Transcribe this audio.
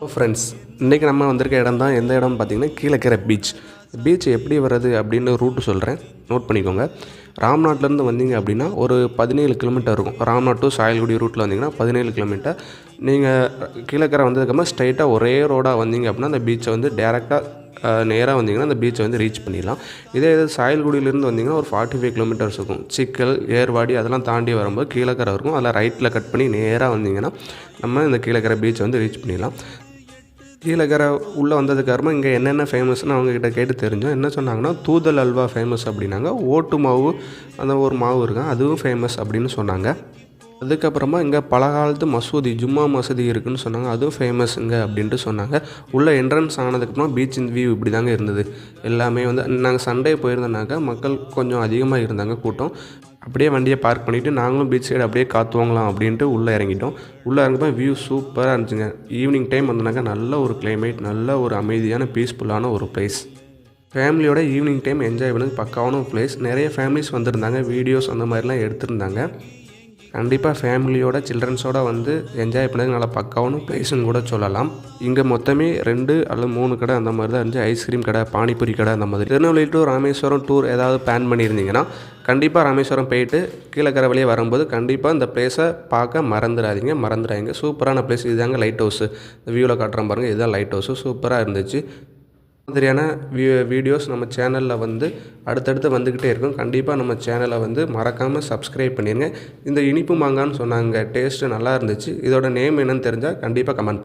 Friends, இன்றைக்கி நம்ம வந்திருக்க இடம் தான் எந்த இடம்னு பார்த்தீங்கன்னா கீழக்கரை பீச். பீச் எப்படி வர்றது அப்படின்னு ரூட்டு சொல்கிறேன், நோட் பண்ணிக்கோங்க. ராம்நாட்லேருந்து வந்தீங்க அப்படின்னா ஒரு 17 கிலோமீட்டர் இருக்கும். ராம்நாட் டு சாயல்குடி ரூட்டில் வந்தீங்கன்னா 17 கிலோமீட்டர். நீங்கள் கீழக்கரை வந்ததுக்கப்புறமா ஸ்ட்ரைட்டாக ஒரே ரோடாக வந்தீங்க அப்படின்னா அந்த பீச்சை வந்து டேரெக்டாக நேராக வந்தீங்கன்னா அந்த பீச்சை வந்து ரீச் பண்ணிடலாம். இதே இது சாயல்குடியிலேருந்து வந்தீங்கன்னா ஒரு 45 கிலோமீட்டர்ஸ் இருக்கும். சிக்கல், ஏர்வாடி அதெல்லாம் தாண்டி வரும்போது கீழக்கரை இருக்கும். அதில் ரைட்டில் கட் பண்ணி நேராக வந்தீங்கன்னா நம்ம இந்த கீழக்கரை பீச்சை வந்து ரீச் பண்ணிடலாம். கீழக்கரை உள்ளே வந்ததுக்கப்புறமா இங்கே என்னென்ன ஃபேமஸ்னு அவங்கக்கிட்ட கேட்டு தெரிஞ்சோம். என்ன சொன்னாங்கன்னா தூதல் அல்வா ஃபேமஸ் அப்படின்னாங்க. ஓட்டு மாவு அந்த ஒரு மாவு இருக்கும், அதுவும் ஃபேமஸ் அப்படின்னு சொன்னாங்க. அதுக்கப்புறமா இங்கே பழங்காலத்து மசூதி, ஜும்மா மசூதி இருக்குதுன்னு சொன்னாங்க, அதுவும் ஃபேமஸுங்க அப்படின்ட்டு சொன்னாங்க. உள்ளே என்ட்ரன்ஸ் ஆனதுக்கப்புறமா பீச் வியூ இப்படி தாங்க இருந்தது. எல்லாமே வந்து நாங்கள் சண்டே போயிருந்தோன்னாக்கா மக்கள் கொஞ்சம் அதிகமாக இருந்தாங்க கூட்டம். அப்படியே வண்டியை பார்க் பண்ணிவிட்டு நாங்களும் பீச் சைடு அப்படியே காற்று வாங்கலாம் அப்படின்ட்டு உள்ளே இறங்கிட்டோம். உள்ளே இறங்கும்போது வியூ சூப்பராக இருந்துச்சுங்க. ஈவினிங் டைம் வந்தோன்னாக்கா நல்ல ஒரு கிளைமேட், நல்ல ஒரு அமைதியான பீஸ்ஃபுல்லான ஒரு பிளேஸ். ஃபேமிலியோட ஈவினிங் டைம் என்ஜாய் பண்ணது பக்காவான ஒரு பிளேஸ். நிறைய ஃபேமிலிஸ் வந்திருந்தாங்க, வீடியோஸ் அந்த மாதிரிலாம் எடுத்திருந்தாங்க. கண்டிப்பாக ஃபேமிலியோட சில்ட்ரன்ஸோடு வந்து என்ஜாய் பண்ணதுக்கு நல்லா பக்காவான பிளேஸ்ன்னு கூட சொல்லலாம். இங்கே மொத்தமே 2 அல்லது 3 கடை அந்த மாதிரி தான் இருந்துச்சு. ஐஸ்கிரீம் கடை, பானிபூரி கடை அந்த மாதிரி. திருநெல்வேலி டு ராமேஸ்வரம் டூர் ஏதாவது பிளான் பண்ணியிருந்தீங்கன்னா கண்டிப்பாக ராமேஸ்வரம் போயிட்டு கீழக்கரை வழியே வரும்போது கண்டிப்பாக இந்த பிளேஸை பார்க்க மறந்துடாதீங்க. சூப்பரான பிளேஸ். இதுதாங்க லைட் ஹவுஸு. இந்த வியூவில் காட்டுறேன் பாருங்கள், இதுதான் லைட் ஹவுஸு. சூப்பராக இருந்துச்சு. மாதிரியான வீடியோஸ் நம்ம சேனலில் வந்து அடுத்தடுத்து வந்துக்கிட்டே இருக்கும். கண்டிப்பாக நம்ம சேனலை வந்து மறக்காமல் சப்ஸ்கிரைப் பண்ணிடுங்க. இந்த இனிப்பு மாங்கான்னு சொன்னாங்க, டேஸ்ட்டு நல்லா இருந்துச்சு. இதோட நேம் என்னன்னு தெரிஞ்சால் கண்டிப்பாக கமெண்ட்